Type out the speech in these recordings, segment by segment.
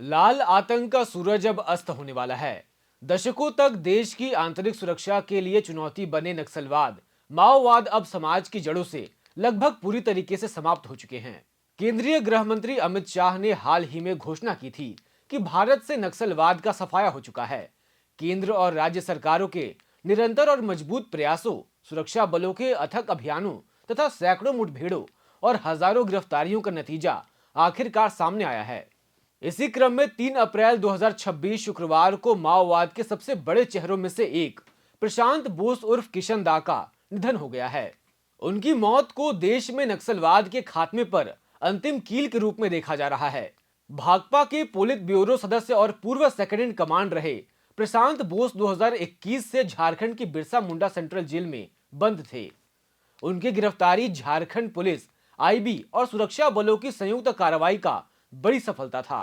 लाल आतंक का सूरज अब अस्त होने वाला है। दशकों तक देश की आंतरिक सुरक्षा के लिए चुनौती बने नक्सलवाद, माओवाद अब समाज की जड़ों से लगभग पूरी तरीके से समाप्त हो चुके हैं। केंद्रीय गृह मंत्री अमित शाह ने हाल ही में घोषणा की थी कि भारत से नक्सलवाद का सफाया हो चुका है। केंद्र और राज्य सरकारों के निरंतर और मजबूत प्रयासों, सुरक्षा बलों के अथक अभियानों तथा सैकड़ों मुठभेड़ों और हजारों गिरफ्तारियों का नतीजा आखिरकार सामने आया है। इसी क्रम में 3 अप्रैल 2026 शुक्रवार को माओवाद के सबसे बड़े चेहरों में से एक प्रशांत बोस उर्फ किशन दा का निधन हो गया है। उनकी मौत को देश में नक्सलवाद के खात्मे पर अंतिम कील के रूप में देखा जा रहा है। भाकपा के पोलित ब्यूरो सदस्य और पूर्व सेकंड इन कमांड रहे प्रशांत बोस 2021 से झारखंड की बिरसा मुंडा सेंट्रल जेल में बंद थे। उनकी गिरफ्तारी झारखंड पुलिस, आईबी और सुरक्षा बलों की संयुक्त कार्रवाई का बड़ी सफलता था।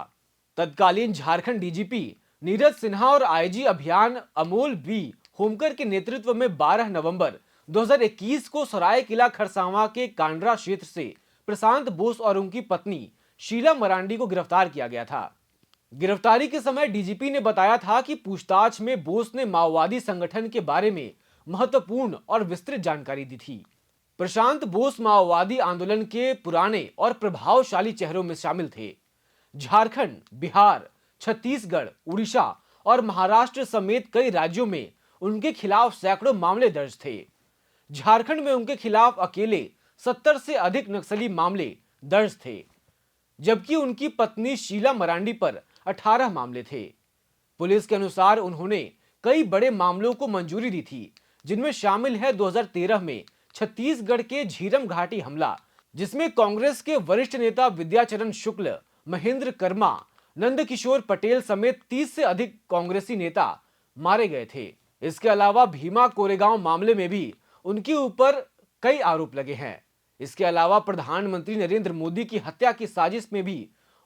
तत्कालीन झारखंड डीजीपी नीरज सिन्हा और आईजी अभियान अमोल बी होमकर के नेतृत्व में 12 नवंबर 2021 को सरायकेला खरसावां के कांड्रा क्षेत्र से प्रशांत बोस और उनकी पत्नी शीला मरांडी को गिरफ्तार किया गया था। गिरफ्तारी के समय डीजीपी ने बताया था कि पूछताछ में बोस ने माओवादी संगठन के बारे में महत्वपूर्ण और विस्तृत जानकारी दी थी। प्रशांत बोस माओवादी आंदोलन के पुराने और प्रभावशाली चेहरों में शामिल थे। झारखंड, बिहार, छत्तीसगढ़, उड़ीसा और महाराष्ट्र समेत कई राज्यों में उनके खिलाफ सैकड़ों मामले दर्ज थे। झारखंड में उनके खिलाफ अकेले 70 से अधिक नक्सली मामले दर्ज थे, जबकि उनकी पत्नी शीला मरांडी पर 18 मामले थे। पुलिस के अनुसार उन्होंने कई बड़े मामलों को मंजूरी दी थी, जिनमें शामिल है 2013 में छत्तीसगढ़ के झीरम घाटी हमला, जिसमें कांग्रेस के वरिष्ठ नेता विद्याचरण शुक्ल, महेंद्र कर्मा, नंदकिशोर पटेल समेत 30 से अधिक कांग्रेसी नेता मारे गए थे। इसके अलावा भीमा कोरेगांव मामले में भी उनके ऊपर कई आरोप लगे हैं। इसके अलावा प्रधानमंत्री नरेंद्र मोदी की हत्या की साजिश में भी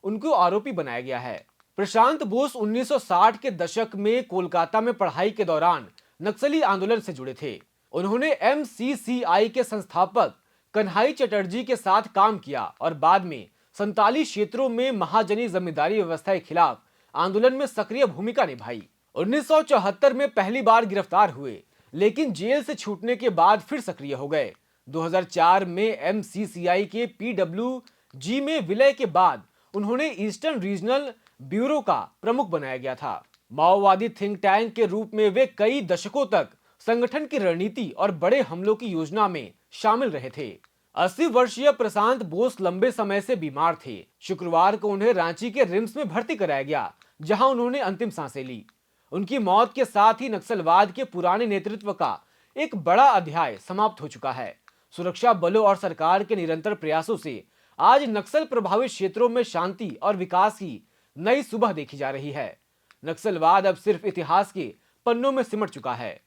उनको आरोपी बनाया गया है। प्रशांत बोस 1960 के दशक में कोलकाता में पढ़ाई के दौरान नक्सली आंदोलन से जुड़े थे। उन्होंने एमसीसीआई के संस्थापक कन्हई चटर्जी के साथ काम किया और बाद में संताली क्षेत्रों में महाजनी जमींदारी व्यवस्था के खिलाफ आंदोलन में सक्रिय भूमिका निभाई। 1974 में पहली बार गिरफ्तार हुए, लेकिन जेल से छूटने के बाद फिर सक्रिय हो गए। 2004 में एमसीसीआई के पीडब्ल्यूजी में विलय के बाद उन्होंने ईस्टर्न रीजनल ब्यूरो का प्रमुख बनाया गया था। माओवादी थिंक टैंक के रूप में वे कई दशकों तक संगठन की रणनीति और बड़े हमलों की योजना में शामिल रहे थे। 80 वर्षीय प्रशांत बोस लंबे समय से बीमार थे। शुक्रवार को उन्हें रांची के रिम्स में भर्ती कराया गया, जहां उन्होंने अंतिम सांसें ली। उनकी मौत के साथ ही नक्सलवाद के पुराने नेतृत्व का एक बड़ा अध्याय समाप्त हो चुका है। सुरक्षा बलों और सरकार के निरंतर प्रयासों से आज नक्सल प्रभावित क्षेत्रों में शांति और विकास की नई सुबह देखी जा रही है। नक्सलवाद अब सिर्फ इतिहास के पन्नों में सिमट चुका है।